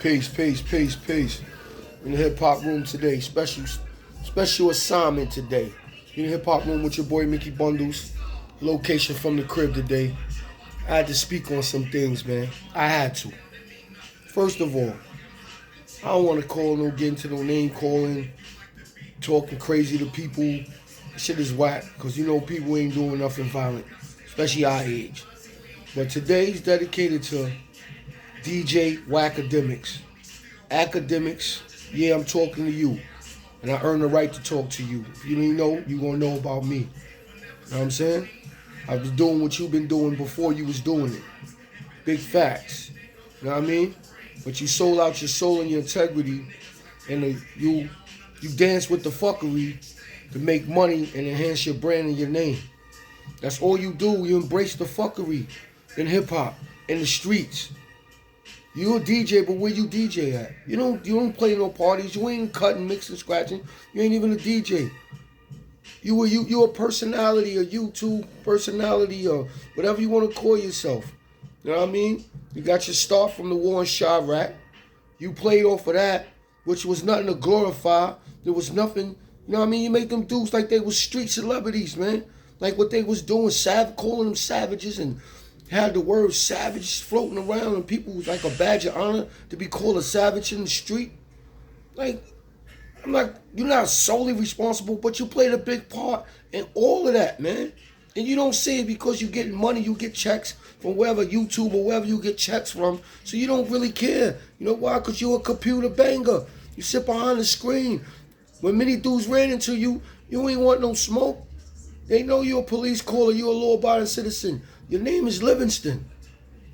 Peace. In the hip hop room today, special assignment today. In the hip hop room with your boy Mickey Bundles. Location from the crib today. I had to speak on some things, man. I had to. First of all, I don't want to get into no name calling, talking crazy to people. That shit is whack, because you know people ain't doing nothing violent, especially our age. But today's dedicated to DJ Akademiks. Akademiks, yeah, I'm talking to you. And I earn the right to talk to you. If you didn't know, you gonna know about me. You know what I'm saying? I was doing what you've been doing before you was doing it. Big facts. You know what I mean? But you sold out your soul and your integrity, and you dance with the fuckery to make money and enhance your brand and your name. That's all you do. You embrace the fuckery in hip-hop, in the streets. You a DJ, but where you DJ at? You don't play no parties. You ain't cutting, mixing, scratching. You ain't even a DJ. You a personality, a YouTube personality, or whatever you want to call yourself. You know what I mean? You got your start from the War in Chirac. You played off of that, which was nothing to glorify. There was nothing, you know what I mean? You make them dudes like they was street celebrities, man. Like what they was doing, calling them savages, and had the word savage floating around, and people was like a badge of honor to be called a savage in the street. Like, you're not solely responsible, but you played a big part in all of that, man. And you don't see it because you get money, you get checks from wherever, YouTube or wherever you get checks from, so you don't really care. You know why? Because you're a computer banger. You sit behind the screen. When many dudes ran into you, you ain't want no smoke. They know you're a police caller, you're a law-abiding citizen. Your name is Livingston.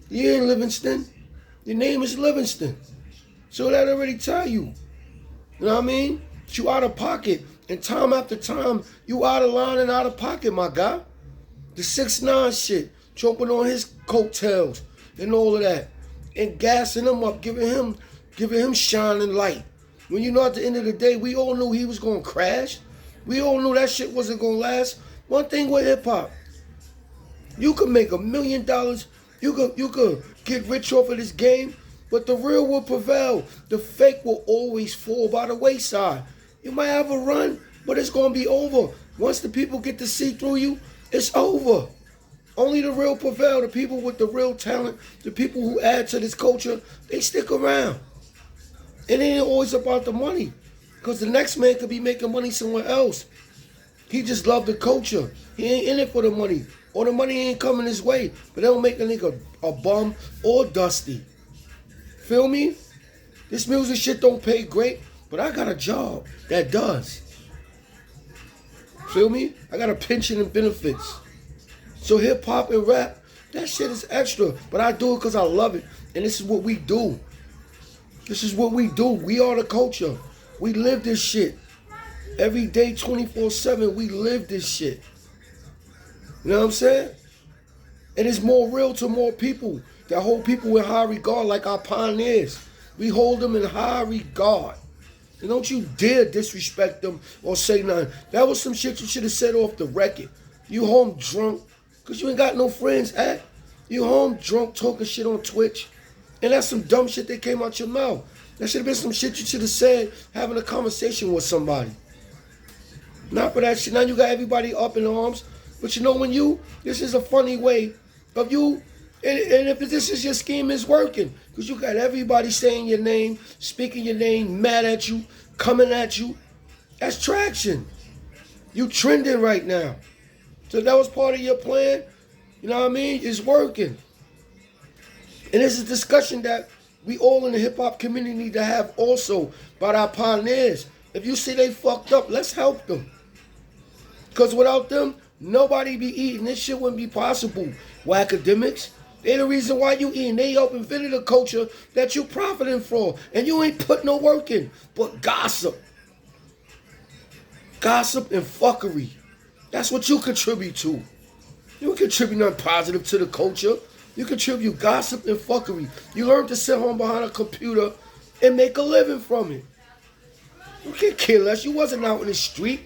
You ain't Livingston. Your name is Livingston. So that already tell you. You know what I mean? But you out of pocket. And time after time, you out of line and out of pocket, my guy. The 6ix9ine shit, chomping on his coattails and all of that. And gassing him up, giving him shining light. When you know at the end of the day, we all knew he was going to crash. We all knew that shit wasn't going to last. One thing with hip-hop, you could make $1 million. You could get rich off of this game, but the real will prevail. The fake will always fall by the wayside. You might have a run, but it's going to be over. Once the people get to see through you, it's over. Only the real prevail. The people with the real talent, the people who add to this culture, they stick around. It ain't always about the money, because the next man could be making money somewhere else. He just loved the culture. He ain't in it for the money. Or the money ain't coming his way. But they don't make a nigga a bum or dusty. Feel me? This music shit don't pay great, but I got a job that does. Feel me? I got a pension and benefits. So hip hop and rap, that shit is extra. But I do it because I love it. And this is what we do. This is what we do. We are the culture. We live this shit. Every day, 24/7, we live this shit. You know what I'm saying? And it's more real to more people that hold people in high regard, like our pioneers. We hold them in high regard. And don't you dare disrespect them or say nothing. That was some shit you should have said off the record. You home drunk, because you ain't got no friends, eh? You home drunk talking shit on Twitch. And that's some dumb shit that came out your mouth. That should have been some shit you should have said having a conversation with somebody. Not for that shit. Now you got everybody up in arms. But you know this is a funny way of you, and if this is your scheme, it's working. Because you got everybody saying your name, speaking your name, mad at you, coming at you. That's traction. You trending right now. So that was part of your plan. You know what I mean? It's working. And this is a discussion that we all in the hip-hop community need to have also about our pioneers. If you see they fucked up, let's help them. Because without them, nobody be eating. This shit wouldn't be possible. Akademiks, they the reason why you eating. They help invent a culture that you profiting from. And you ain't put no work in, but gossip. Gossip and fuckery. That's what you contribute to. You don't contribute nothing positive to the culture. You contribute gossip and fuckery. You learn to sit home behind a computer and make a living from it. You can't care less. You wasn't out in the street.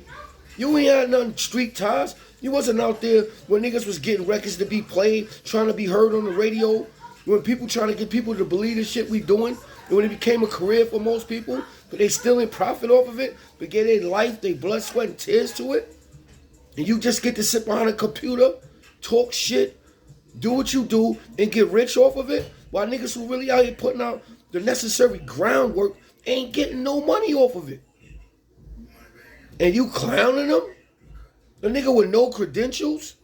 You ain't had none street ties. You wasn't out there when niggas was getting records to be played, trying to be heard on the radio, when people trying to get people to believe the shit we doing. And when it became a career for most people, but they still in profit off of it, but get their life, their blood, sweat, and tears to it, and you just get to sit behind a computer, talk shit, do what you do, and get rich off of it, while niggas who really out here putting out the necessary groundwork ain't getting no money off of it. And you clowning them? A nigga with no credentials?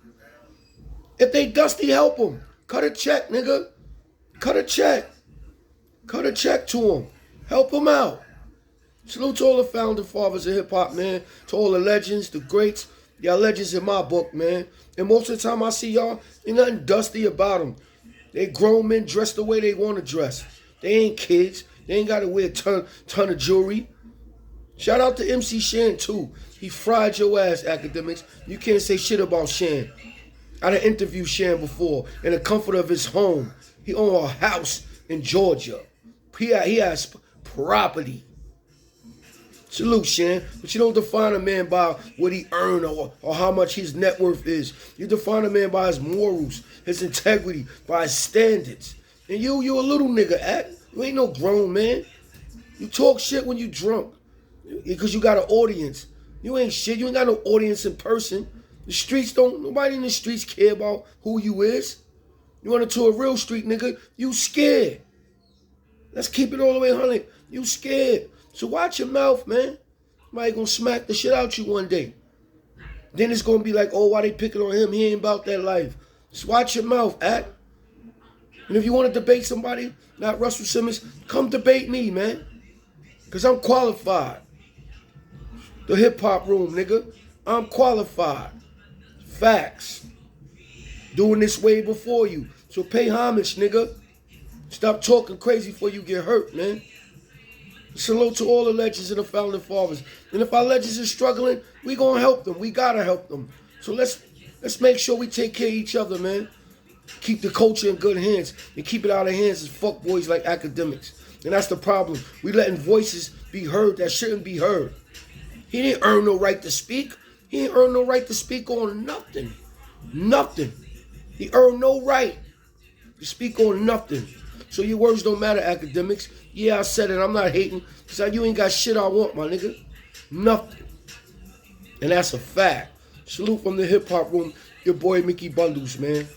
If they dusty, help them. Cut a check, nigga. Cut a check. Cut a check to them. Help them out. Salute to all the founding fathers of hip-hop, man. To all the legends, the greats. Y'all legends in my book, man. And most of the time I see y'all, ain't nothing dusty about them. They grown men dressed the way they want to dress. They ain't kids. They ain't got to wear a ton of jewelry. Shout out to MC Shan, too. He fried your ass, Akademiks. You can't say shit about Shan. I done interviewed Shan before in the comfort of his home. He owned a house in Georgia. He has property. Salute, Shan. But you don't define a man by what he earned or how much his net worth is. You define a man by his morals, his integrity, by his standards. And you a little nigga, Ak. You ain't no grown man. You talk shit when you drunk. Because you got an audience. You ain't shit. You ain't got no audience in person. The streets nobody in the streets care about who you is. You run into a real street nigga, you scared. Let's keep it all the way 100. You scared. So watch your mouth, man. Somebody gonna smack the shit out you one day. Then it's gonna be like, oh, why they picking on him? He ain't about that life. Just watch your mouth, Ak. And if you want to debate somebody, not Russell Simmons, come debate me, man. Because I'm qualified. The hip-hop room, nigga. I'm qualified. Facts. Doing this way before you. So pay homage, nigga. Stop talking crazy before you get hurt, man. Salute to all the legends and the founding fathers. And if our legends are struggling, we gonna help them. We gotta help them. So let's make sure we take care of each other, man. Keep the culture in good hands and keep it out of hands as fuck boys like Akademiks. And that's the problem. We letting voices be heard that shouldn't be heard. He didn't earn no right to speak. He didn't earn no right to speak on nothing. Nothing. He earned no right to speak on nothing. So your words don't matter, Akademiks. Yeah, I said it. I'm not hating. Because you ain't got shit I want, my nigga. Nothing. And that's a fact. Salute from the hip-hop room. Your boy Mickey Bundles, man.